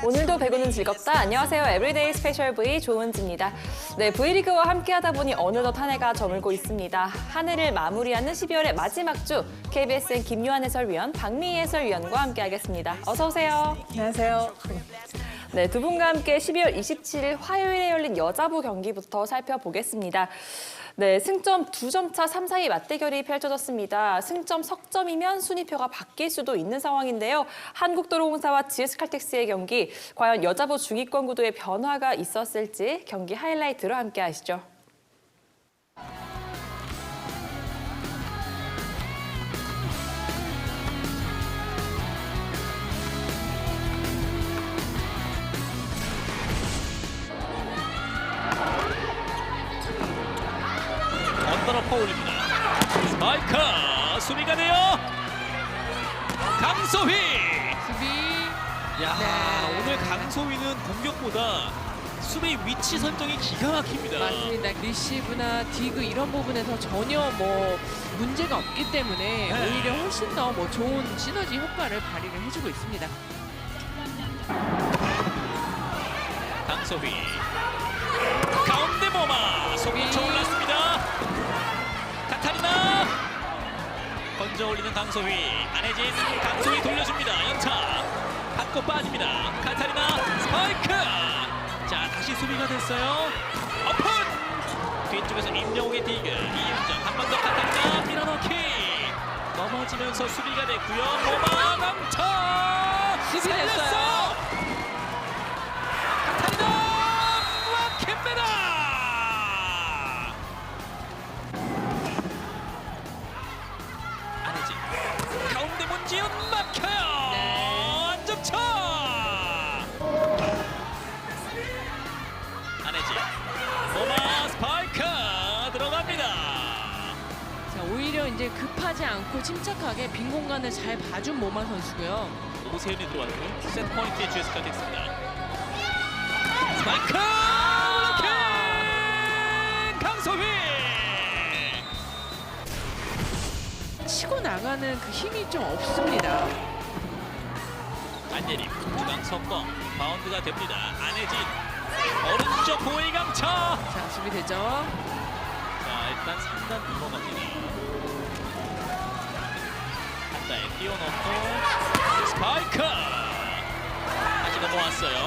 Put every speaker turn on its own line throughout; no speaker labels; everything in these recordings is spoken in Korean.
오늘도 배구는 즐겁다. 안녕하세요. 에브리데이 스페셜 V 조은지입니다. 네, V리그와 함께하다 보니 어느덧 한 해가 저물고 있습니다. 한 해를 마무리하는 12월의 마지막 주 KBSN 김요한 해설위원, 박미희 해설위원과 함께하겠습니다. 어서 오세요.
안녕하세요.
네, 두 분과 함께 12월 27일 화요일에 열린 여자부 경기부터 살펴보겠습니다. 네, 승점 2점 차 3, 4위 맞대결이 펼쳐졌습니다. 승점 석점이면 순위표가 바뀔 수도 있는 상황인데요. 한국도로공사와 GS칼텍스의 경기, 과연 여자부 중위권 구도에 변화가 있었을지 경기 하이라이트로 함께 하시죠.
언더러퍼 올립니다. 스파이크 수비가 돼요. 강소희.
수비.
야,
네.
오늘 강소희는 공격보다 수비 위치 선정이 기가 막힙니다.
맞습니다. 리시브나 디그 이런 부분에서 전혀 문제가 없기 때문에
네.
오히려 훨씬 더 좋은 시너지 효과를 발휘를 해주고 있습니다.
강소희. 가운데 모마 속이 쳐올랐습니다. 카타리나 건져 올리는 강소희. 안혜진. 강소희 돌려줍니다. 연차 받고 빠집니다. 카타리나 스파이크. 자, 다시 수비가 됐어요. 오픈. 뒤쪽에서 임영웅의 디그. 이윤정 한 번 더. 카타리나 밀어넣기. 넘어지면서 수비가 됐고요. 모마 강차
수비 됐어요.
안혜진 가운데 문지훈 막혀요.
네.
안점차. 안혜진 모마 스파이크 들어갑니다.
자, 오히려 이제 급하지 않고 침착하게 빈 공간을 잘 봐준 모마 선수고요.
오세훈이 들어왔고 세트 포인트의 GS칼텍스입니다. 스파이크 블로킹 강소희.
치고 나가는 그 힘이 좀 없습니다.
안예림 중앙 성공 바운드가 됩니다. 안혜진 오른쪽 호의 강차.
자, 수비 되죠.
자, 일단 3단 넘어갑니다. 한다에 띄워넣고 스파이크 다시 넘어왔어요.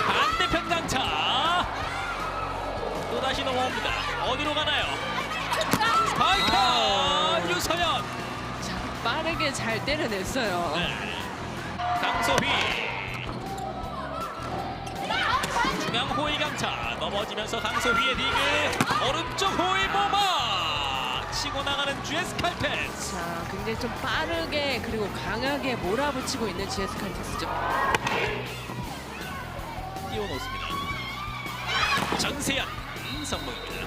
반대편 강차 또다시 넘어옵니다. 어디로 가나요? 스파이크 유서연.
자, 빠르게 잘 때려냈어요.
네. 강소희 중앙 호의 강차 넘어지면서 강소희의 디그 오른쪽 호의 모마 치고 나가는 GS칼텍스.
자, 굉장히 좀 빠르게 그리고 강하게 몰아붙이고 있는 GS칼텍스죠.
띄워놓습니다. 전세현 성공입니다.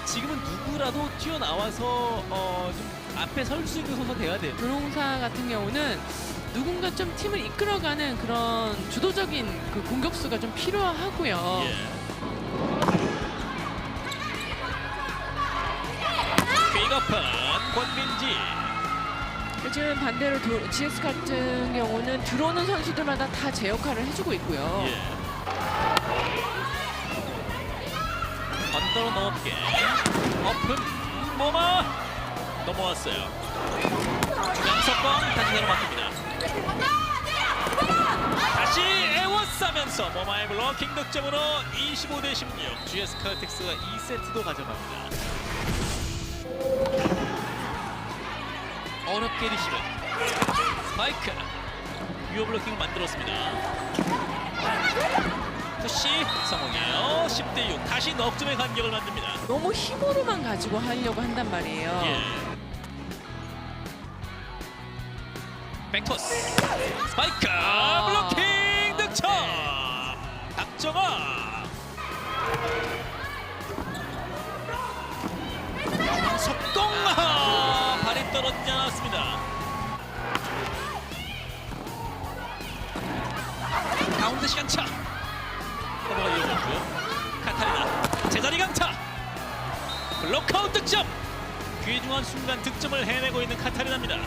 지금은 누구라도 튀어나와서 좀 앞에 설 수 있는 선수가 돼야 돼요.
도롱사 같은 경우는 누군가 좀 팀을 이끌어가는 그런 주도적인 그 공격수가 좀 필요하고요.
예. 빅오픈 권민지.
요즘 반대로 GS 같은 경우는 들어오는 선수들마다 다 제 역할을 해주고 있고요.
예. 언더로 넘게 오픈 모마 넘어왔어요. 중앙석권 다시 내려막힙니다. 다시 에워싸면서 모마의 블로킹 득점으로 25대 16. GS칼텍스가 2세트도 가져갑니다. 어렵게 리시브 스파이크 유어 블로킹 만들었습니다. 푸시 성공이에요. 10대 6 다시 넉점의 간격을 만듭니다.
너무 힘으로만 가지고 하려고 한단 말이에요.
예. 백토스 스파이크 블로킹 득점. 박정아 속공 발이 떨어지지 않았습니다. 가운데 시간차 커버가 이어졌고요. 카타리나 제자리 강타 블록아웃 득점. 귀중한 순간 득점을 해내고 있는 카타리나입니다.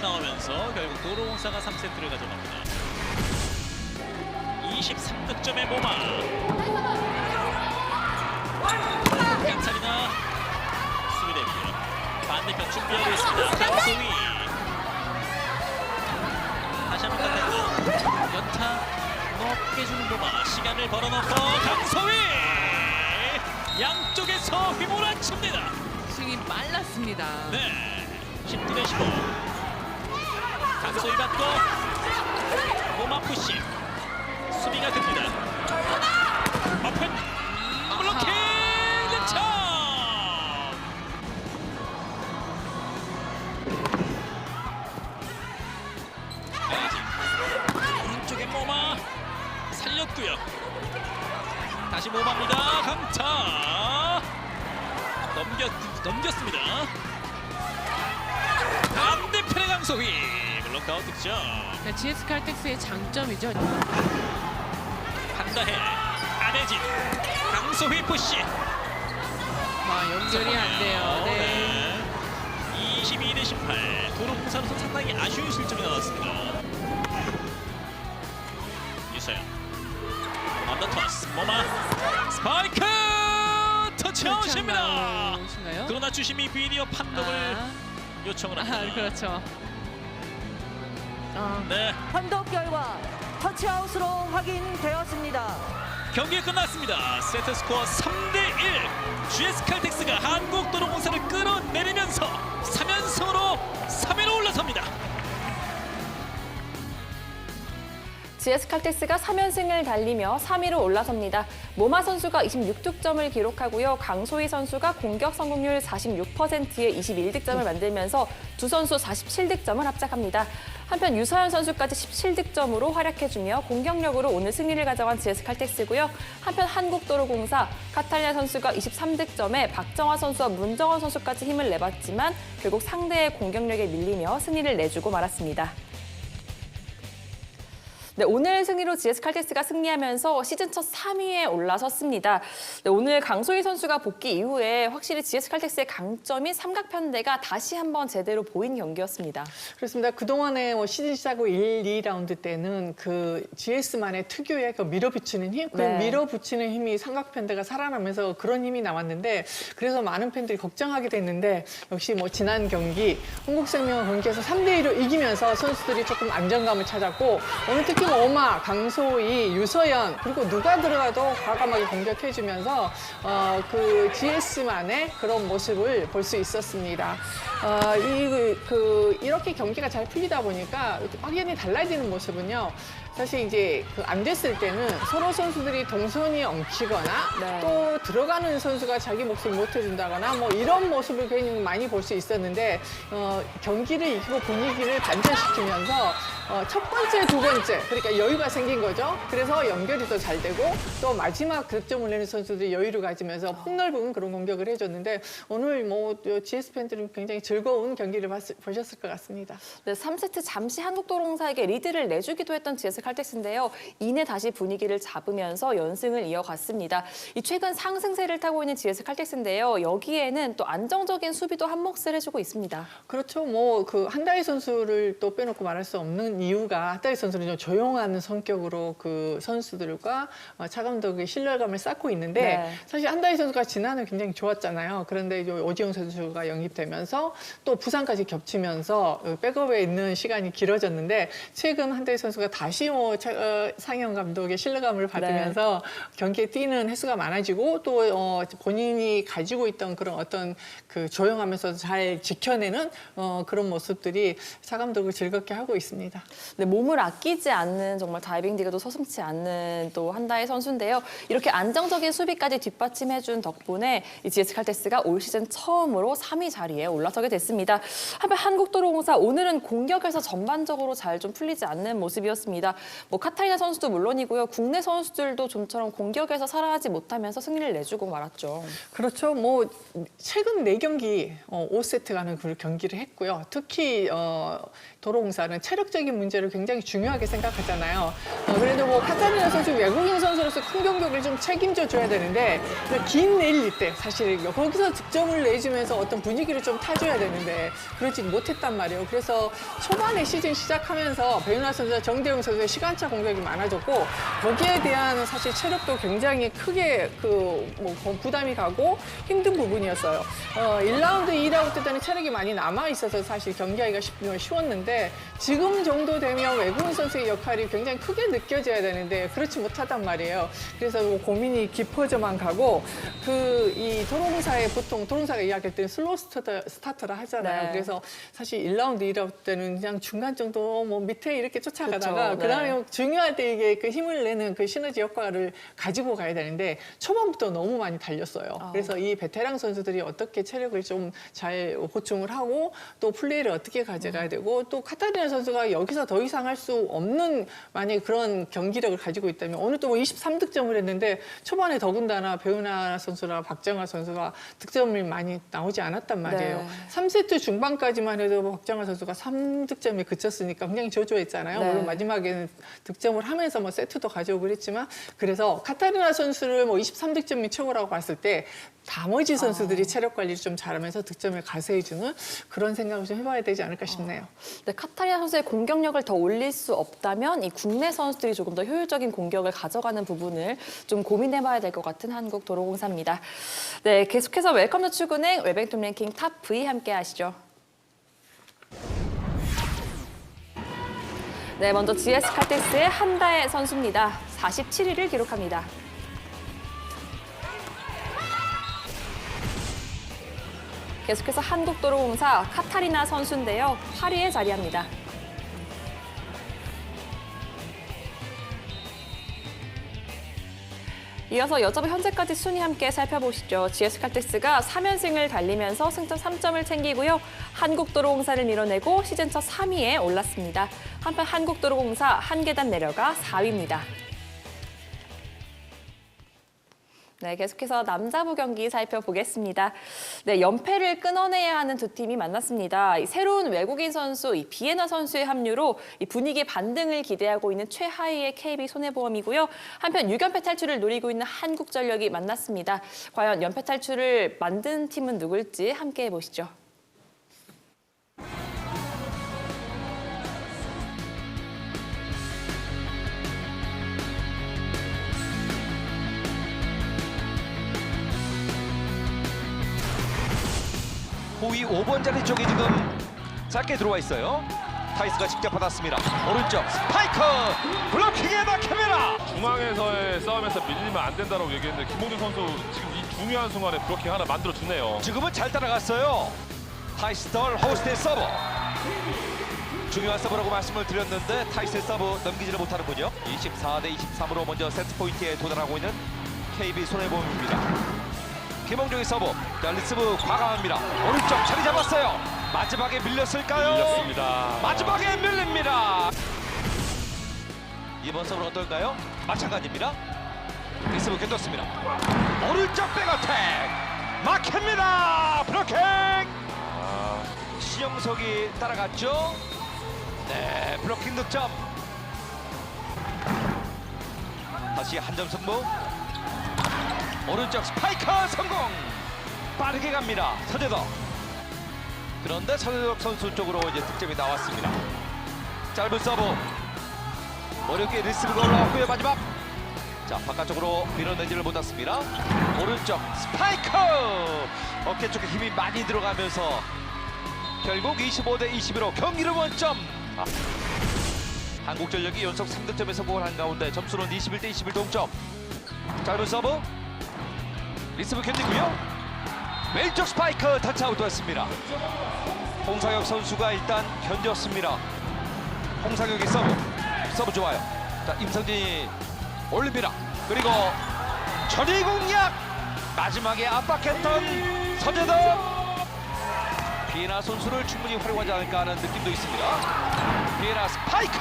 나오면서 결국 도로공사가 3세트를 가져갑니다. 23득점의 모마. 깐차리나 수비대입니다. 반대편 준비하고 있습니다. 강소희. 다시 한번 깐차리나. 연타 높게 주는 모마. 시간을 벌어놓고 강소희. 양쪽에서 휘몰아칩니다.
스윙이 빨랐습니다.
네, 19대 15. 강소희 받고 모마 푸시. 수비가 됩니다. 오픈 블로킹 득점. 오른쪽에 모마 살렸고요. 다시 모마입니다. 강타 넘겼습니다. 반대편의 강소희 블록아웃 득점.
GS 칼텍스의 장점이죠.
한다해 안혜진 강소희 푸시.
연결이 안 돼요. 네.
22대 18. 도로공사로서 상당히 아쉬운 실점이 나왔습니다. 유서연 언더토스 모마 스파이크 터치아웃입니다.
터치아웃인가요?
그러나 주심이 비디오 판독을 요청을 합니다.
그렇죠.
네,
판독 결과 터치아웃으로 확인되었습니다.
경기 끝났습니다. 세트 스코어 3대1. GS 칼텍스가 한국도로공사를 끌어내리면서 3연승으로 3위로 올라섭니다.
GS 칼텍스가 3연승을 달리며 3위로 올라섭니다. 모마 선수가 26득점을 기록하고요. 강소희 선수가 공격 성공률 46%의 21득점을 만들면서 두 선수 47득점을 합작합니다. 한편 유서연 선수까지 17득점으로 활약해주며 공격력으로 오늘 승리를 가져간 GS 칼텍스고요. 한편 한국도로공사 카탈리나 선수가 23득점에 박정화 선수와 문정원 선수까지 힘을 내봤지만 결국 상대의 공격력에 밀리며 승리를 내주고 말았습니다. 네, 오늘 승리로 GS 칼텍스가 승리하면서 시즌 첫 3위에 올라섰습니다. 네, 오늘 강소희 선수가 복귀 이후에 확실히 GS 칼텍스의 강점인 삼각편대가 다시 한번 제대로 보인 경기였습니다.
그렇습니다. 그동안에 시즌 시작 후 1, 2라운드 때는 그 GS만의 특유의 그 밀어붙이는 힘, 그
네.
밀어붙이는 힘이 삼각편대가 살아나면서 그런 힘이 남았는데 그래서 많은 팬들이 걱정하게 됐는데 역시 지난 경기 한국생명 경기에서 3대2로 이기면서 선수들이 조금 안정감을 찾았고 오늘 특히 오마, 강소희, 유서연 그리고 누가 들어가도 과감하게 공격해주면서 그 GS만의 그런 모습을 볼 수 있었습니다. 이렇게 경기가 잘 풀리다 보니까 확연히 달라지는 모습은요. 사실 이제 안 됐을 때는 서로 선수들이 동선이 엉키거나
네.
또 들어가는 선수가 자기 몫을 못 해준다거나 이런 모습을 굉장히 많이 볼 수 있었는데 경기를 이기고 분위기를 반전시키면서 첫 번째, 두 번째 그러니까 여유가 생긴 거죠. 그래서 연결이 더 잘 되고 또 마지막 득점을 내는 선수들이 여유를 가지면서 폭넓은 그런 공격을 해줬는데 오늘 GS 팬들은 굉장히 즐거운 경기를 보셨을 것 같습니다.
네, 3세트 잠시 한국도로공사에게 리드를 내주기도 했던 GS 칼텍스인데요. 이내 다시 분위기를 잡으면서 연승을 이어갔습니다. 이 최근 상승세를 타고 있는 GS 칼텍스인데요. 여기에는 또 안정적인 수비도 한 몫을 해주고 있습니다.
그렇죠. 그 한다희 선수를 또 빼놓고 말할 수 없는 이유가 한다희 선수는 좀 조용한 성격으로 그 선수들과 차 감독의 신뢰감을 쌓고 있는데
네.
사실 한다희 선수가 지난해 굉장히 좋았잖아요. 그런데 이제 오지영 선수가 영입되면서 또 부상까지 겹치면서 백업에 있는 시간이 길어졌는데 최근 한다희 선수가 다시 상영 감독의 신뢰감을 받으면서 경기에 뛰는 횟수가 많아지고 또 본인이 가지고 있던 그런 어떤 그 조용하면서 잘 지켜내는 그런 모습들이 차 감독을 즐겁게 하고 있습니다.
네, 몸을 아끼지 않는 정말 다이빙 디그도 서슴지 않는 또 한다희 선수인데요. 이렇게 안정적인 수비까지 뒷받침해준 덕분에 이 GS 칼텍스가 올 시즌 처음으로 3위 자리에 올라서게 됐습니다. 한편 한국도로공사 오늘은 공격에서 전반적으로 잘 좀 풀리지 않는 모습이었습니다. 카타리나 선수도 물론이고요. 국내 선수들도 좀처럼 공격에서 살아나지 못하면서 승리를 내주고 말았죠.
그렇죠. 최근 4경기 5세트 가는 그 경기를 했고요. 특히 도로공사는 체력적인 문제를 굉장히 중요하게 생각하지 하잖아요. 그래도 뭐 카타리나 선수 외국인 선수로서 큰 경력을 좀 책임져 줘야 되는데 긴 내일 때 사실 거기서 득점을 내주면서 어떤 분위기를 좀 타줘야 되는데 그러지 못했단 말이에요. 그래서 초반에 시즌 시작하면서 배윤아 선수와 정대용 선수의 시간차 공격이 많아졌고 거기에 대한 사실 체력도 굉장히 크게 부담이 가고 힘든 부분이었어요. 1라운드, 2라운드 때는 체력이 많이 남아 있어서 사실 경기하기가 쉬웠는데 지금 정도 되면 외국인 선수의 역할이 굉장히 크게 느껴져야 되는데 그렇지 못하단 말이에요. 그래서 뭐 고민이 깊어져만 가고 이 도로공사에 보통 도로공사가 이야기할 때는 슬로우 스타트라 하잖아요.
네.
그래서 사실 1라운드, 2라운드 때는 그냥 중간 정도 뭐 밑에 이렇게 쫓아가다가
그쵸, 네.
그다음에 중요할 때 이게 그 힘을 내는 그 시너지 효과를 가지고 가야 되는데 초반부터 너무 많이 달렸어요. 그래서 이 베테랑 선수들이 어떻게 체력을 좀 잘 보충을 하고 또 플레이를 어떻게 가져가야 되고 또 카타리나 선수가 여기서 더 이상 할 수 없는 만약에 그런 경기력을 가지고 있다면 오늘 또 뭐 23득점을 했는데 초반에 더군다나 배윤아 선수나 박정아 선수가 득점이 많이 나오지 않았단 말이에요.
네.
3세트 중반까지만 해도 박정아 선수가 3득점에 그쳤으니까 굉장히 저조했잖아요.
네.
물론 마지막에는 득점을 하면서 뭐 세트도 가져오고 그랬지만 그래서 카타리나 선수를 뭐 23득점이 최고라고 봤을 때 나머지 선수들이 체력 관리를 좀 잘하면서 득점을 가세해주는 그런 생각을 좀 해봐야 되지 않을까 싶네요.
네, 카타리나 선수의 공격력을 더 올릴 수 없다면 이 국내 선수들이 조금 더 효율적인 공격을 가져가는 부분을 좀 고민해봐야 될 것 같은 한국도로공사입니다. 네, 계속해서 웰컴 저축은행 웰뱅통 랭킹 탑 V 함께 하시죠. 네, 먼저 GS 칼텍스의 한다혜 선수입니다. 47위를 기록합니다. 계속해서 한국도로공사 카타리나 선수인데요. 8위에 자리합니다. 이어서 여자부 현재까지 순위 함께 살펴보시죠. GS 칼텍스가 3연승을 달리면서 승점 3점을 챙기고요. 한국도로공사를 밀어내고 시즌 첫 3위에 올랐습니다. 한편 한국도로공사 한 계단 내려가 4위입니다. 네, 계속해서 남자부 경기 살펴보겠습니다. 네, 연패를 끊어내야 하는 두 팀이 만났습니다. 이 새로운 외국인 선수 이 비에나 선수의 합류로 이 분위기 반등을 기대하고 있는 최하위의 KB 손해보험이고요. 한편 6연패 탈출을 노리고 있는 한국전력이 만났습니다. 과연 연패 탈출을 만든 팀은 누굴지 함께 보시죠.
호위 5번 자리 쪽에 지금 짧게 들어와 있어요. 타이스가 직접 받았습니다. 오른쪽 스파이크 블로킹에 막힙니다.
중앙에서의 싸움에서 밀리면 안 된다고 얘기했는데 김홍준 선수 지금 이 중요한 순간에 브로킹 하나 만들어주네요.
지금은 잘 따라갔어요. 타이스덜 호스트의 서브. 중요한 서브라고 말씀을 드렸는데 타이스의 서브 넘기지를 못하는군요. 24대 23으로 먼저 세트 포인트에 도달하고 있는 KB 손해보험입니다. 김홍종의 서브. 자, 리스브 과감합니다. 오른쪽 자리 잡았어요. 마지막에 밀렸을까요?
밀렸습니다.
마지막에 밀립니다. 이번 서브는 어떨까요? 마찬가지입니다. 리스브 껴떴습니다. 오른쪽 백어택 막힙니다. 브로킹. 시영석이 따라갔죠. 네, 브로킹 득점. 다시 한 점 승부. 오른쪽 스파이크 성공. 빠르게 갑니다. 서재덕. 그런데 서재덕 선수 쪽으로 이제 득점이 나왔습니다. 짧은 서브. 어렵게 리스브가 올라왔고요. 마지막. 자, 바깥쪽으로 밀어내지를 못했습니다. 오른쪽 스파이크. 어깨 쪽에 힘이 많이 들어가면서 결국 25대 21로 경기를 원점. 한국전력이 연속 3득점에 성공을 한 가운데 점수는 21대 21 동점. 짧은 서브. 리스브 견디고요. 왼쪽 스파이크 터치아웃도 했습니다. 홍상혁 선수가 일단 견뎠습니다. 홍상혁의 서브 좋아요. 자, 임성진이 올립니다. 그리고 전위 공략. 마지막에 압박했던 서재덕. 비에나 선수를 충분히 활용하지 않을까 하는 느낌도 있습니다. 비에나 스파이크.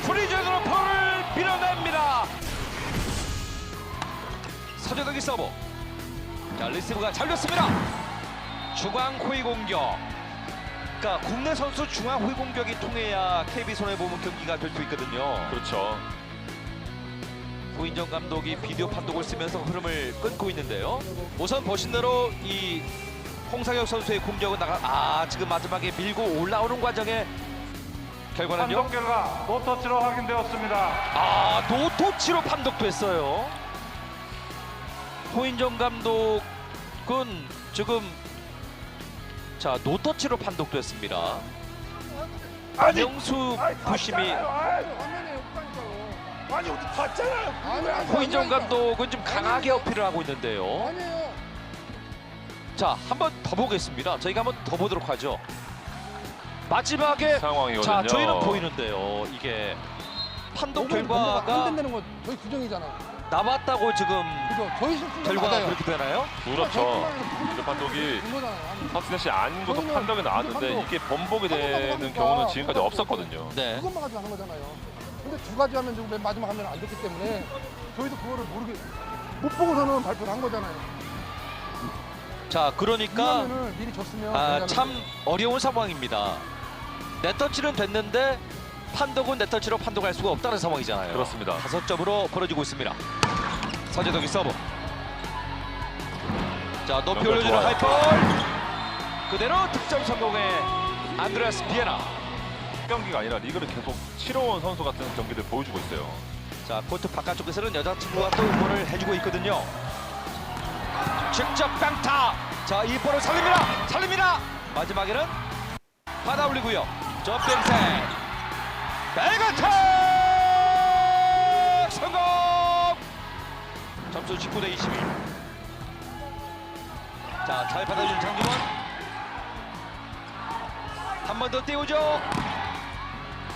프리즌으로 볼을 밀어냅니다. 서재덕이 서브. 자, 리스브가 잘렸습니다. 중앙 호위 공격. 그러니까 국내 선수 중앙 홀 공격이 통해야 KB손해보험 경기가 될 수 있거든요.
그렇죠.
고인정 감독이 비디오 판독을 쓰면서 흐름을 끊고 있는데요. 우선 보신 대로 이 홍상혁 선수의 공격은 지금 마지막에 밀고 올라오는 과정에 결과는요.
판독 결과 노터치로 확인되었습니다.
노터치로 판독됐어요. 고인정 감독은 지금 노터치로 판독됐습니다. 안영수 부심이
아니 어디 봤잖아요.
고인정 감독은 좀 강하게 어필을 하고 있는데요. 자, 한 번 더 보겠습니다. 저희가 한 번 더 보도록 하죠. 마지막에
상황이거든요.
자, 저희는 보이는데요. 이게 판독 결과가
된다는 건 저희 규정이잖아요.
나왔다고 지금
그죠? 저희 실수가
결과가
맞아요.
그렇게 되나요?
그렇죠. 비디오 판독이
준 거잖아요.
박진현 씨 아닌 것도 판독이 나왔는데 이게 번복이 되는 경우는 지금까지 없었거든요.
네.
그것만 가지고 하는 거잖아요. 근데 두 가지 하면 지금 맨 마지막 하면 안 됐기 때문에 저희도 그거를 못 보고서는 발표를 한 거잖아요.
자, 그러니까
그러면은 미리 줬으면
참 어려운 상황입니다. 네터치는 됐는데 판독은 네터치로 판독할 수가 없다는 상황이잖아요.
그렇습니다.
5점으로 벌어지고 있습니다. 서재덕이 서브. 자, 높이
연결
올려주는
좋아요.
하이볼. 그대로 득점 성공의 안드레아스 비에나.
경기가 아니라 리그를 계속 치러온 선수 같은 경기를 보여주고 있어요.
자, 코트 바깥쪽에서는 여자친구가 또 응원을 해주고 있거든요. 직접 강타. 자, 이 볼을 살립니다. 마지막에는 받아 올리고요. 점핑색. 백어택 성공. 점수 19대 22. 자, 잘 받아준 장기원. 한 번 더 띄우죠.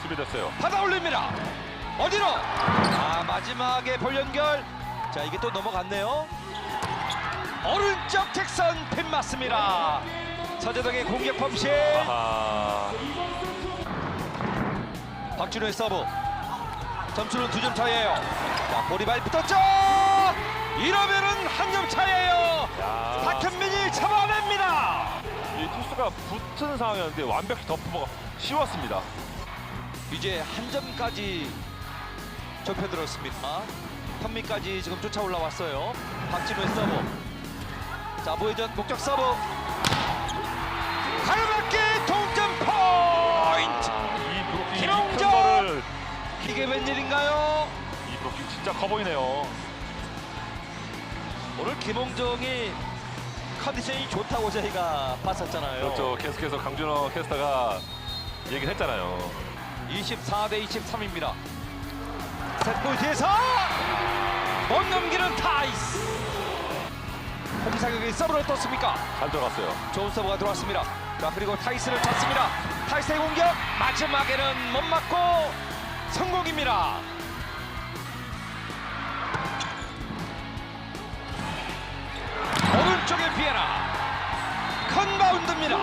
수비됐어요.
받아 올립니다. 어디로? 마지막에 볼 연결. 자, 이게 또 넘어갔네요. 오른쪽 직선 핀 맞습니다. 서재덕의 공격 범실.
아하.
박준호의 서브. 점수는 2점 차이에요. 자, 볼이 발 붙었죠. 이러면은 한 점 차이에요.
야.
박현민이 잡아냅니다.
이 투수가 붙은 상황이었는데 완벽히 덮어가 쉬웠습니다.
이제 한 점까지 좁혀들었습니다. 현민까지 지금 쫓아 올라왔어요. 박진호의 서브. 자, 보여준 목적 서브. 가로막기 동점 포인트.
이 브로킹
김홍정!
큰 거를
이게 웬일인가요?
이 브로킹 진짜 커 보이네요.
오늘 김홍정이 컨디션이 좋다고 저희가 봤었잖아요.
그렇죠. 계속해서 강준호 캐스터가 얘기를 했잖아요.
24대 23입니다. 셋볼 뒤에서 못 넘기는 타이스. 홍상혁이 서브를 떴습니까?
잘 들어갔어요.
좋은 서브가 들어왔습니다. 자, 그리고 타이스를 쳤습니다. 타이스의 공격 마지막에는 못 맞고 성공입니다. 오른쪽에 비에나 컨바운드입니다.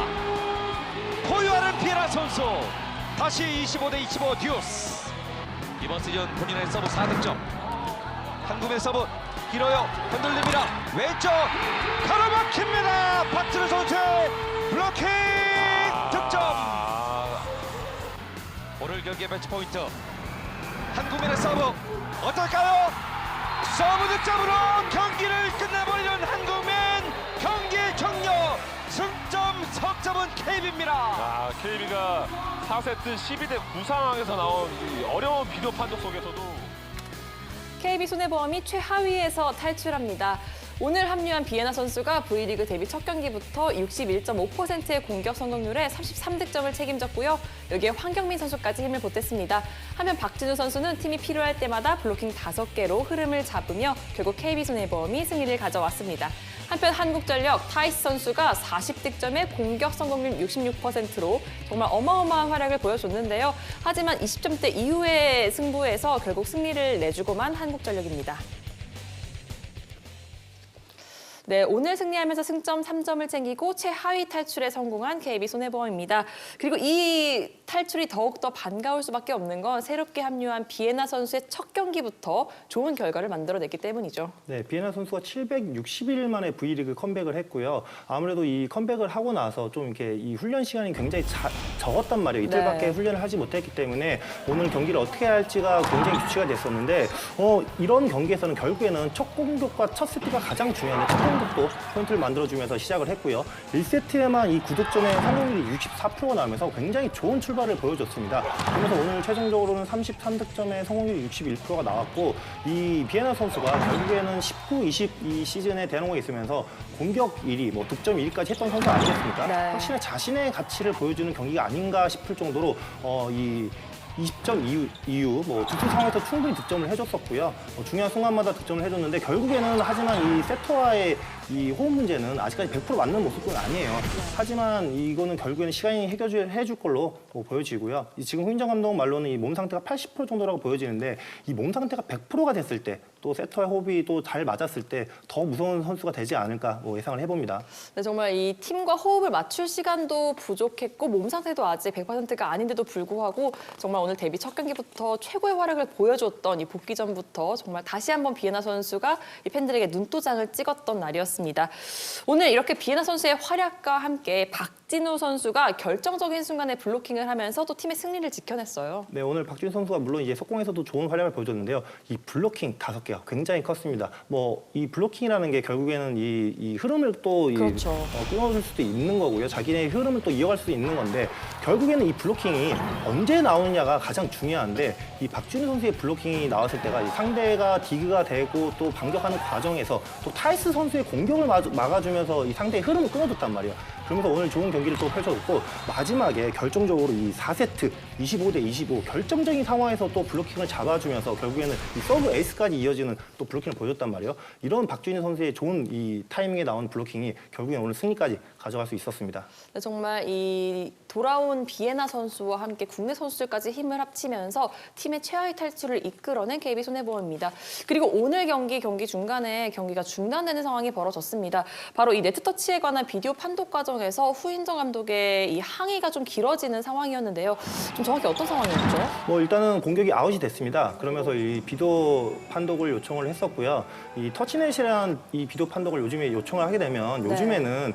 포유하는 비에나 선수. 다시 25대 25 듀스. 이번 시즌 본인의 서브 4득점. 한국의 서브 길어요. 흔들립니다. 왼쪽 가로막힙니다. 박진우 선수의 블로킹 득점. 오늘 경기의 매치 포인트. 한국민의 서브 어떨까요? 서브 득점으로 경기를 끝내버리는 한국민. 경기 종료. 승점 석점은 KB입니다.
KB가 4세트 12대 9 상황에서 나온 이 어려운 비디오 판독 속에서도
KB손해보험이 최하위에서 탈출합니다. 오늘 합류한 비에나 선수가 V리그 데뷔 첫 경기부터 61.5%의 공격 성공률에 33득점을 책임졌고요. 여기에 황경민 선수까지 힘을 보탰습니다. 한편 박진우 선수는 팀이 필요할 때마다 블로킹 5개로 흐름을 잡으며 결국 KB손해보험이 승리를 가져왔습니다. 한편 한국전력 타이스 선수가 40득점에 공격 성공률 66%로 정말 어마어마한 활약을 보여줬는데요. 하지만 20점대 이후의 승부에서 결국 승리를 내주고만 한국전력입니다. 네, 오늘 승리하면서 승점 3점을 챙기고 최하위 탈출에 성공한 KB손해보험입니다. 그리고 이 탈출이 더욱더 반가울 수밖에 없는 건 새롭게 합류한 비에나 선수의 첫 경기부터 좋은 결과를 만들어냈기 때문이죠.
네, 비에나 선수가 760일 만에 V리그 컴백을 했고요. 아무래도 이 컴백을 하고 나서 좀 이렇게 이 훈련 시간이 굉장히 적었단 말이에요. 이틀밖에
네.
훈련을 하지 못했기 때문에 오늘 경기를 어떻게 할지가 굉장히 규칙화 됐었는데 이런 경기에서는 결국에는 첫 공격과 첫 세트가 가장 중요한데 첫 공격도 포인트를 만들어주면서 시작을 했고요. 1세트에만 이 9득점의 성공률이 64%가 나오면서 굉장히 좋은 출발을 보여줬습니다. 그러면서 오늘 최종적으로는 33득점의 성공률이 61%가 나왔고 이 비에나 선수가 결국에는 19, 20 이 시즌에 대한항공에 있으면서 공격 1위, 뭐 득점 1위까지 했던 선수 아니겠습니까?
네.
확실히 자신의 가치를 보여주는 경기가 아닌가 싶을 정도로 이 20점 이후 뭐 득점 상황에서 충분히 득점을 해줬었고요. 중요한 순간마다 득점을 해줬는데 결국에는 하지만 이 세터와의 이 호흡 문제는 아직까지 100% 맞는 모습은 아니에요. 하지만 이거는 결국에는 시간이 해줄 걸로 보여지고요. 지금 후인정 감독 말로는 이 몸 상태가 80% 정도라고 보여지는데 이 몸 상태가 100%가 됐을 때 또 세터의 호흡이 또 잘 맞았을 때 더 무서운 선수가 되지 않을까 예상을 해봅니다.
네, 정말 이 팀과 호흡을 맞출 시간도 부족했고 몸 상태도 아직 100%가 아닌데도 불구하고 정말 오늘 데뷔 첫 경기부터 최고의 활약을 보여줬던 이 복귀전부터 정말 다시 한번 비에나 선수가 이 팬들에게 눈도장을 찍었던 날이었습니다. 오늘 이렇게 비에나 선수의 활약과 함께 박진우 선수가 결정적인 순간에 블로킹을 하면서 또 팀의 승리를 지켜냈어요.
네, 오늘 박진우 선수가 물론 이제 속공에서도 좋은 활약을 보여줬는데요. 이 블로킹 5개가 굉장히 컸습니다. 이 블로킹이라는 게 결국에는 이 흐름을 또
그렇죠.
끊어줄 수도 있는 거고요. 자기네 흐름을 또 이어갈 수도 있는 건데 결국에는 이 블로킹이 언제 나오느냐가 가장 중요한데 이 박진우 선수의 블로킹이 나왔을 때가 이 상대가 디그가 되고 또 반격하는 과정에서 또 타이스 선수의 공격을 막아주면서 이 상대의 흐름을 끊어줬단 말이에요. 그러면서 오늘 좋은 경기를 또 펼쳐줬고 마지막에 결정적으로 이 4세트 25대 25 결정적인 상황에서 또 블로킹을 잡아주면서 결국에는 이 서브 에이스까지 이어지는 또 블로킹을 보여줬단 말이에요. 이런 박준희 선수의 좋은 이 타이밍에 나온 블로킹이 결국엔 오늘 승리까지 가져갈 수 있었습니다.
네, 정말 이 돌아온 비에나 선수와 함께 국내 선수들까지 힘을 합치면서 팀의 최하위 탈출을 이끌어낸 KB손해보험입니다. 그리고 오늘 경기 중간에 경기가 중단되는 상황이 벌어졌습니다. 바로 이 네트터치에 관한 비디오 판독 과정에서 후인정 감독의 이 항의가 좀 길어지는 상황이었는데요. 좀 정확히 어떤 상황이었죠?
일단은 공격이 아웃이 됐습니다. 그러면서 이 비디오 판독을 요청을 했었고요. 이 터치넷이라는 이 비디오 판독을 요즘에 요청을 하게 되면 요즘에는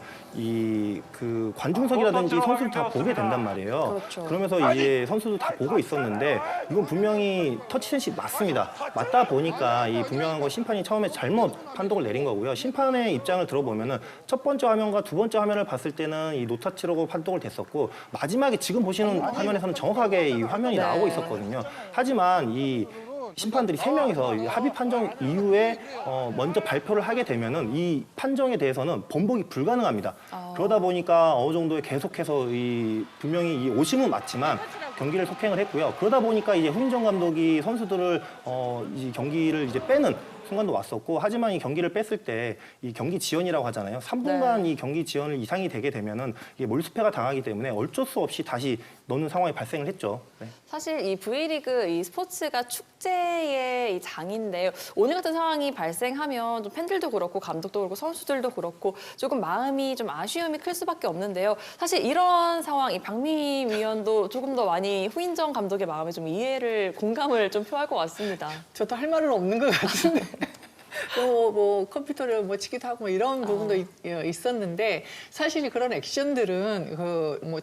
그 관중석이라든지 선수들 다 보게 된단 말이에요.
그렇죠.
그러면서 이제 선수도 다 보고 있었는데 이건 분명히 터치넷이 맞습니다. 맞다 보니까 이 분명한 거 심판이 처음에 잘못 판독을 내린 거고요. 심판의 입장을 들어보면은 첫 번째 화면과 두 번째 화면을 봤을 때는 이 노타치라고 판독을 됐었고 마지막에 지금 보시는 화면에서는 정확하게 이 화면이 나오고 있었거든요. 하지만 이 심판들이 3명이서 합의 판정 이후에 먼저 발표를 하게 되면은 이 판정에 대해서는 번복이 불가능합니다. 그러다 보니까 어느 정도 계속해서 분명히 이 오심은 맞지만 경기를 속행을 했고요. 그러다 보니까 이제 후인정 감독이 선수들을 이 경기를 이제 빼는 순간도 왔었고 하지만 이 경기를 뺐을 때 이 경기 지연이라고 하잖아요. 3분간 이 경기 지연을 이상이 되게 되면은 이게 몰수패가 당하기 때문에 어쩔 수 없이 다시 넣는 상황이 발생을 했죠. 네.
사실 이 V리그 이 스포츠가 축제의 이 장인데요. 오늘 같은 상황이 발생하면 좀 팬들도 그렇고 감독도 그렇고 선수들도 그렇고 조금 마음이 좀 아쉬움이 클 수밖에 없는데요. 사실 이런 상황, 이 박미 위원도 조금 더 많이 후인정 감독의 마음에 좀 공감을 좀 표할 것 같습니다.
저도 할 말은 없는 것 같은데. 또 컴퓨터를 치기도 하고 이런 부분도 있었는데 사실 그런 액션들은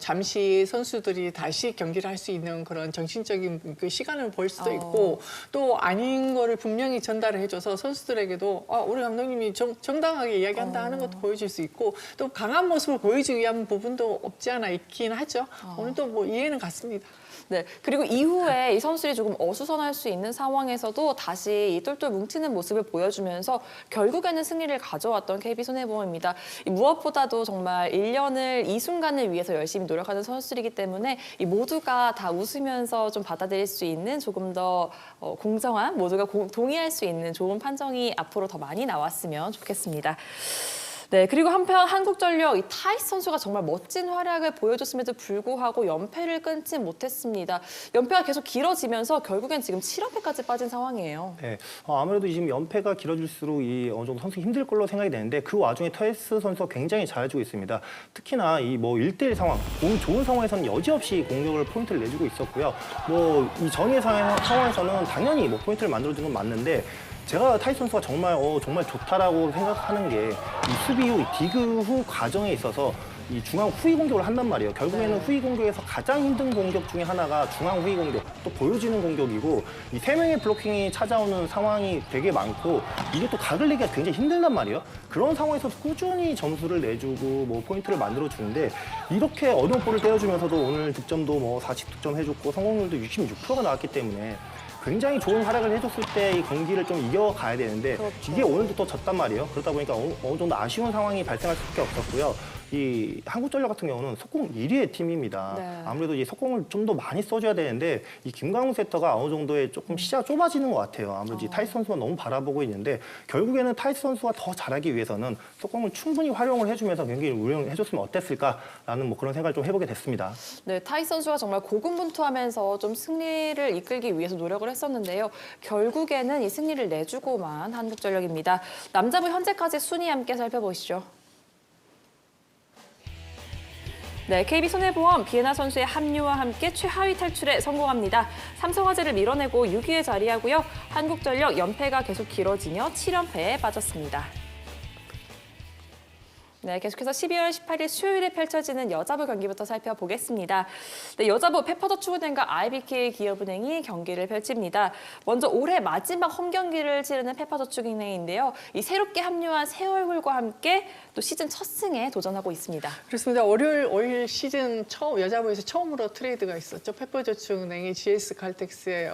잠시 선수들이 다시 경기를 할 수 있는 그런 정신적인 그 시간을 벌 수도 있고 또 아닌 거를 분명히 전달을 해줘서 선수들에게도 우리 감독님이 정당하게 이야기한다 하는 것도 보여줄 수 있고 또 강한 모습을 보여주기 위한 부분도 없지 않아 있긴 하죠. 오늘도 이해는 갔습니다.
네, 그리고 이후에 이 선수들이 조금 어수선할 수 있는 상황에서도 다시 이 똘똘 뭉치는 모습을 보여주면서 결국에는 승리를 가져왔던 KB손해보험입니다. 무엇보다도 정말 1년을 이 순간을 위해서 열심히 노력하는 선수들이기 때문에 이 모두가 다 웃으면서 좀 받아들일 수 있는 조금 더 공정한, 모두가 동의할 수 있는 좋은 판정이 앞으로 더 많이 나왔으면 좋겠습니다. 네, 그리고 한편 한국전력 이 타이스 선수가 정말 멋진 활약을 보여줬음에도 불구하고 연패를 끊지 못했습니다. 연패가 계속 길어지면서 결국엔 지금 7연패까지 빠진 상황이에요.
네, 아무래도 지금 연패가 길어질수록 이 어느 정도 선수 힘들 걸로 생각이 되는데 그 와중에 타이스 선수가 굉장히 잘해주고 있습니다. 특히나 이 뭐 1대1 상황, 몸이 좋은 상황에서는 여지없이 공격을 포인트를 내주고 있었고요. 뭐 이 전의 상황에서는 당연히 뭐 포인트를 만들어주는 건 맞는데 제가 타이스 선수가 정말 좋다라고 생각하는 게 이 수비 후, 디그 후 과정에 있어서 이 중앙 후위 공격을 한단 말이에요. 결국에는 후위 공격에서 가장 힘든 공격 중에 하나가 중앙 후위 공격, 또 보여지는 공격이고 이 세 명의 블로킹이 찾아오는 상황이 되게 많고 이게 또 각을 내기가 굉장히 힘들단 말이에요. 그런 상황에서 꾸준히 점수를 내주고 뭐 포인트를 만들어 주는데 이렇게 어려운 볼을 때려주면서도 오늘 득점도 뭐 40득점 해줬고 성공률도 66%가 나왔기 때문에 굉장히 좋은 활약을 해줬을 때 이 경기를 좀 이겨가야 되는데 이게 오늘도 또 졌단 말이에요. 그러다 보니까 어느 정도 아쉬운 상황이 발생할 수밖에 없었고요. 이 한국전력 같은 경우는 속공 1위의 팀입니다.
네.
아무래도 이 속공을 좀 더 많이 써줘야 되는데 이 김강우 세터가 어느 정도의 조금 시야가 좁아지는 것 같아요. 아무래도 이 타이스 선수가 너무 바라보고 있는데 결국에는 타이스 선수가 더 잘하기 위해서는 속공을 충분히 활용을 해주면서 경기를 운영해줬으면 어땠을까라는 뭐 그런 생각을 좀 해보게 됐습니다.
네, 타이스 선수가 정말 고군분투하면서 좀 승리를 이끌기 위해서 노력을 했었는데요. 결국에는 이 승리를 내주고만 한국전력입니다. 남자부 현재까지 순위 함께 살펴보시죠. 네, KB손해보험 비에나 선수의 합류와 함께 최하위 탈출에 성공합니다. 삼성화재를 밀어내고 6위에 자리하고요. 한국전력 연패가 계속 길어지며 7연패에 빠졌습니다. 네, 계속해서 12월 18일 수요일에 펼쳐지는 여자부 경기부터 살펴보겠습니다. 네, 여자부 페퍼저축은행과 IBK 기업은행이 경기를 펼칩니다. 먼저 올해 마지막 홈 경기를 치르는 페퍼저축은행인데요. 이 새롭게 합류한 새 얼굴과 함께 또 시즌 첫 승에 도전하고 있습니다.
그렇습니다. 올 시즌 여자부에서 처음으로 트레이드가 있었죠. 페퍼저축은행이 GS칼텍스에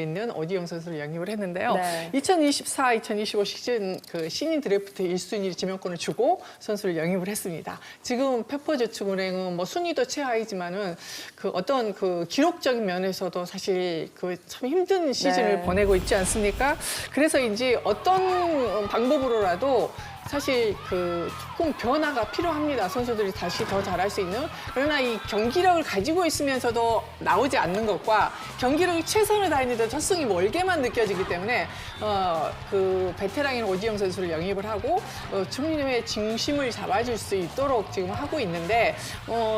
있는 오지영 선수를 영입을 했는데요.
네.
2024-2025 시즌 그 신인 드래프트 1순위 지명권을 주고 선수를 영입을 했습니다. 지금 페퍼저축은행은 뭐 순위도 최하이지만은 그 어떤 그 기록적인 면에서도 사실 그 참 힘든 시즌을 보내고 있지 않습니까? 그래서인지 어떤 방법으로라도 사실 그 조금 변화가 필요합니다. 선수들이 다시 더 잘할 수 있는. 그러나 이 경기력을 가지고 있으면서도 나오지 않는 것과 경기력이 최선을 다했는데 첫 승이 멀게만 느껴지기 때문에 그 베테랑인 오지영 선수를 영입을 하고 중림의 중심을 잡아줄 수 있도록 지금 하고 있는데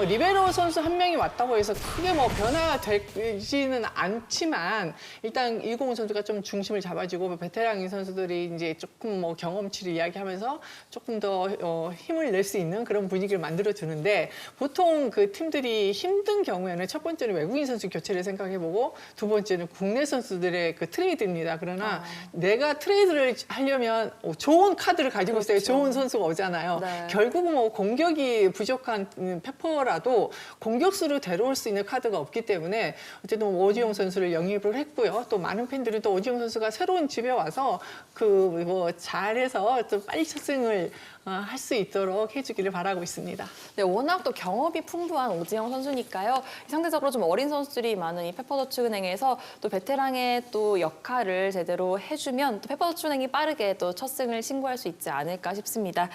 리베로 선수 한 명이 왔다고 해서 크게 뭐 변화가 되지는 않지만 일단 이공훈 선수가 좀 중심을 잡아주고 베테랑인 선수들이 이제 조금 뭐 경험치를 이야기하면서 조금 더 힘을 낼 수 있는 그런 분위기를 만들어 주는데 보통 그 팀들이 힘든 경우에는 첫 번째는 외국인 선수 교체를 생각해보고 두 번째는 국내 선수들의 그 트레이드입니다. 그러나 내가 트레이드를 하려면 좋은 카드를 가지고 있어야 좋은 선수가 오잖아요.
네.
결국은 뭐 공격이 부족한 페퍼라도 공격수로 데려올 수 있는 카드가 없기 때문에 어쨌든 오지용 선수를 영입을 했고요. 또 많은 팬들이 또 오지용 선수가 새로운 집에 와서 그 뭐 잘해서 좀 빨리 첫 승을 할 수 있도록 해주기를 바라고 있습니다.
네, 워낙 또 경험이 풍부한 오지영 선수니까요. 상대적으로 좀 어린 선수들이 많은 이 페퍼저축은행에서 또 베테랑의 또 역할을 제대로 해주면 또 페퍼저축은행이 빠르게 또 첫 승을 신고할 수 있지 않을까 싶습니다.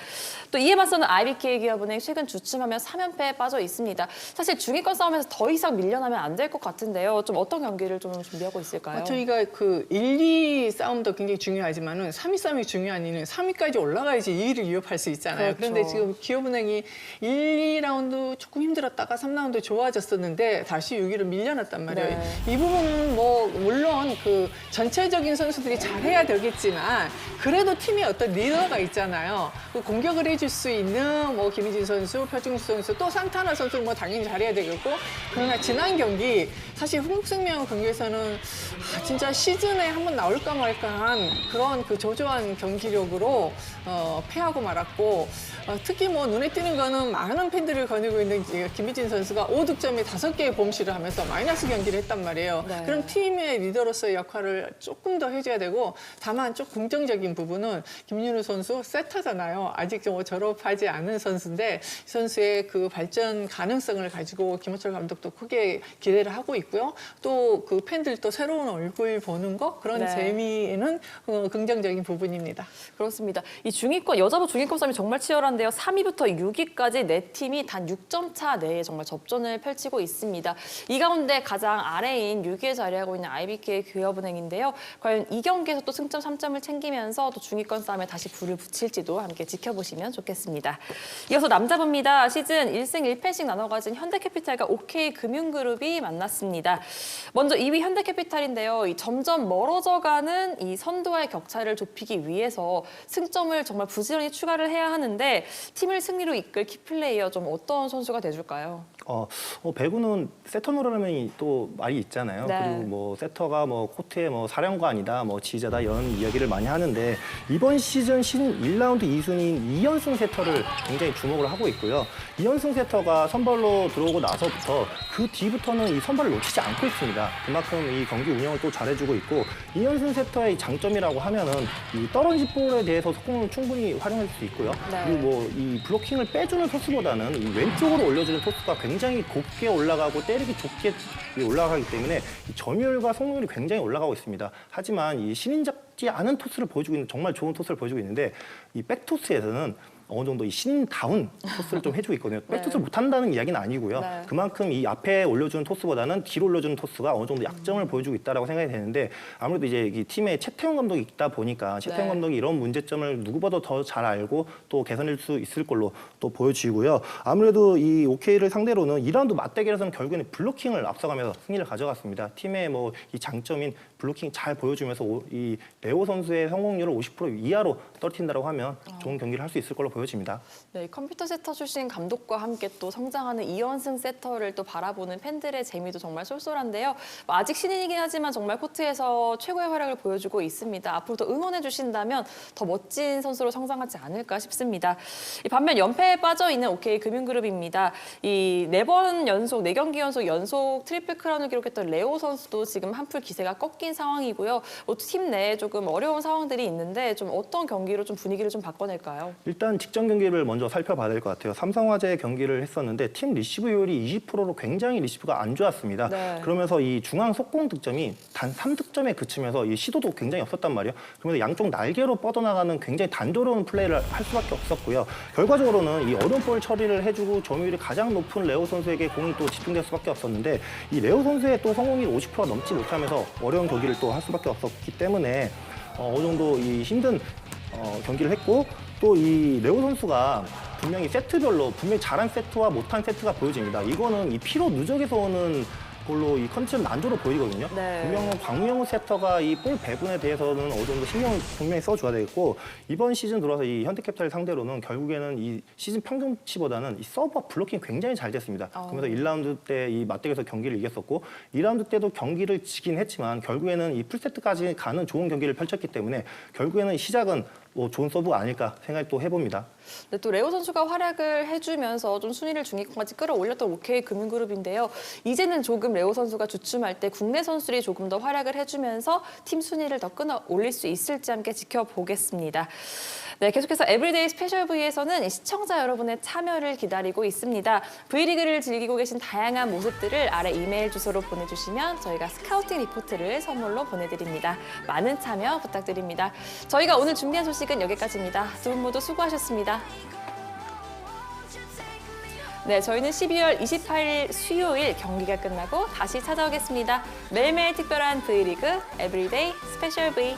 또 이에 맞서는 IBK 기업은행 최근 주춤하며 3연패에 빠져 있습니다. 사실 중위권 싸움에서 더 이상 밀려나면 안 될 것 같은데요. 좀 어떤 경기를 좀 준비하고 있을까요?
저희가 그 1, 2 싸움도 굉장히 중요하지만은 3위 싸움이 중요한 이유는 3위까지 올라가야지 2위를 위협할 수 있잖아요.
그렇죠.
그런데 지금 기업은행이 1, 2라운드 조금 힘들었다가 3라운드 좋아졌었는데 다시 6위로 밀려났단 말이에요.
네.
이 부분은 뭐 물론 그 전체적인 선수들이 잘해야 되겠지만 그래도 팀에 어떤 리더가 있잖아요. 그 공격을 해줄 수 있는 뭐 김희진 선수, 표중수 선수, 또 산타나 선수는 뭐 당연히 잘해야 되겠고 그러나 지난 경기 사실 흥국생명 경기에서는 진짜 시즌에 한번 나올까 말까한 그런 그 조조한 경기력으로 패하고 말았고 특히 뭐 눈에 띄는 거는 많은 팬들을 거느리고 있는 김희진 선수가 5득점에 5개의 범실을 하면서 마이너스 경기를 했단 말이에요.
네.
그럼 팀의 리더로서의 역할을 조금 더 해줘야 되고 다만 좀 긍정적인 부분은 김윤우 선수 세터잖아요. 아직 좀 졸업하지 않은 선수인데 이 선수의 그 발전 가능성을 가지고 김호철 감독도 크게 기대를 하고 있고요. 또 그 팬들도 새로운 얼굴 보는 거 그런
네.
재미에는 긍정적인 부분입니다.
그렇습니다. 이 중위권 여자부 중위권 A매컵 싸움이 정말 치열한데요. 3위부터 6위까지 네 팀이 단 6점 차 내에 정말 접전을 펼치고 있습니다. 이 가운데 가장 아래인 6위에 자리하고 있는 IBK 기업은행인데요. 과연 이 경기에서 또 승점 3점을 챙기면서 또 중위권 싸움에 다시 불을 붙일지도 함께 지켜보시면 좋겠습니다. 이어서 남자부입니다. 시즌 1승 1패씩 나눠 가진 현대캐피탈과 OK금융그룹이 만났습니다. 먼저 2위 현대캐피탈인데요. 이 점점 멀어져가는 이 선두와의 격차를 좁히기 위해서 승점을 정말 부지런히 추가를 해야 하는데 팀을 승리로 이끌 키플레이어 좀 어떤 선수가 돼줄까요?
배구는 세터 노라면 또 말이 있잖아요.
네.
그리고 뭐 세터가 뭐 코트의 뭐 사령관이다, 뭐 지휘자다 이런 이야기를 많이 하는데 이번 시즌 1라운드 2순위인 2연승 세터를 굉장히 주목을 하고 있고요. 2연승 세터가 선발로 들어오고 나서부터 그 뒤부터는 이 선발을 놓치지 않고 있습니다. 그만큼 이 경기 운영을 또 잘해주고 있고 2연승 세터의 장점이라고 하면은 이 떨어진 볼에 대해서 속공을 충분히 활용할 수 있고요.
네.
그리고 뭐 이 블로킹을 빼주는 토스보다는 이 왼쪽으로 올려주는 토스가 굉장히 곱게 올라가고 때리기 좋게 올라가기 때문에 이 점유율과 성공률이 굉장히 올라가고 있습니다. 하지만 이 신인잡지 않은 토스를 보여주고 있는 정말 좋은 토스를 보여주고 있는데 이 백토스에서는 어느 정도 이 신인다운 토스를 좀 해주고 있거든요. 백토스를 못한다는 이야기는 아니고요.
네.
그만큼 이 앞에 올려주는 토스보다는 뒤로 올려주는 토스가 어느 정도 약점을 보여주고 있다고 생각이 되는데 아무래도 이제 이 팀에 채태용 감독이 있다 보니까 채태용
네.
감독이 이런 문제점을 누구보다 더 잘 알고 또 개선할 수 있을 걸로 또 보여지고요. 아무래도 이 OK를 상대로는 2라운드 맞대결에서는 결국에는 블로킹을 앞서가면서 승리를 가져갔습니다. 팀의 뭐 이 장점인 블로킹 잘 보여주면서 이 레오 선수의 성공률을 50% 이하로 떨어뜨린다고 하면 좋은 경기를 할 수 있을 걸로 보여집니다.
네, 컴퓨터 세터 출신 감독과 함께 또 성장하는 2연승 세터를 또 바라보는 팬들의 재미도 정말 쏠쏠한데요. 뭐 아직 신인이긴 하지만 정말 코트에서 최고의 활약을 보여주고 있습니다. 앞으로도 응원해 주신다면 더 멋진 선수로 성장하지 않을까 싶습니다. 이 반면 연패에 빠져 있는 OK금융그룹입니다. 이 4번 연속, 4경기 연속 트리플 크라운을 기록했던 레오 선수도 지금 한풀 기세가 꺾인 상황이고요. 팀 내에 조금 어려운 상황들이 있는데 좀 어떤 경기로 좀 분위기를 좀 바꿔낼까요?
일단 직전 경기를 먼저 살펴봐야 될 것 같아요. 삼성화재 경기를 했었는데 팀 리시브율이 20%로 굉장히 리시브가 안 좋았습니다.
네.
그러면서 이 중앙 속공 득점이 단 3득점에 그치면서 이 시도도 굉장히 없었단 말이에요. 그러면서 양쪽 날개로 뻗어나가는 굉장히 단조로운 플레이를 할 수밖에 없었고요. 결과적으로는 이 어려운 볼 처리를 해주고 점유율이 가장 높은 레오 선수에게 공이 또 집중될 수밖에 없었는데 이 레오 선수의 또 성공률 50%가 넘지 못하면서 어려운 경기를 또 할 수밖에 없었기 때문에 어느 정도 이 힘든 경기를 했고 또 이 레오 선수가 분명히 세트별로 분명히 잘한 세트와 못한 세트가 보여집니다. 이거는 이 피로 누적에서 오는 걸로 이 컨디션 난조로 보이거든요.
네.
분명히 광무영 세터가 이 볼 배분에 대해서는 어느 정도 신경을 분명히 써줘야 되겠고 이번 시즌 들어서 이 현대캐피탈 상대로는 결국에는 이 시즌 평균치보다는 이 서브와 블로킹이 굉장히 잘 됐습니다. 그러면서 1라운드 때 이 맞대결에서 경기를 이겼었고 2라운드 때도 경기를 지긴 했지만 결국에는 이 풀세트까지 가는 좋은 경기를 펼쳤기 때문에 결국에는 시작은 뭐 좋은 서브가 아닐까 생각을 또 해봅니다.
네, 또 레오 선수가 활약을 해주면서 좀 순위를 중위권까지 끌어올렸던 OK금융그룹인데요. 이제는 조금 레오 선수가 주춤할 때 국내 선수들이 조금 더 활약을 해주면서 팀 순위를 더 끌어올릴 수 있을지 함께 지켜보겠습니다. 네, 계속해서 에브리데이 스페셜 V에서는 시청자 여러분의 참여를 기다리고 있습니다. V리그를 즐기고 계신 다양한 모습들을 아래 이메일 주소로 보내주시면 저희가 스카우팅 리포트를 선물로 보내드립니다. 많은 참여 부탁드립니다. 저희가 오늘 준비한 소식은 여기까지입니다. 두 분 모두 수고하셨습니다. 네, 저희는 12월 28일 수요일 경기가 끝나고 다시 찾아오겠습니다. 매일매일 특별한 V리그 에브리데이 스페셜 V.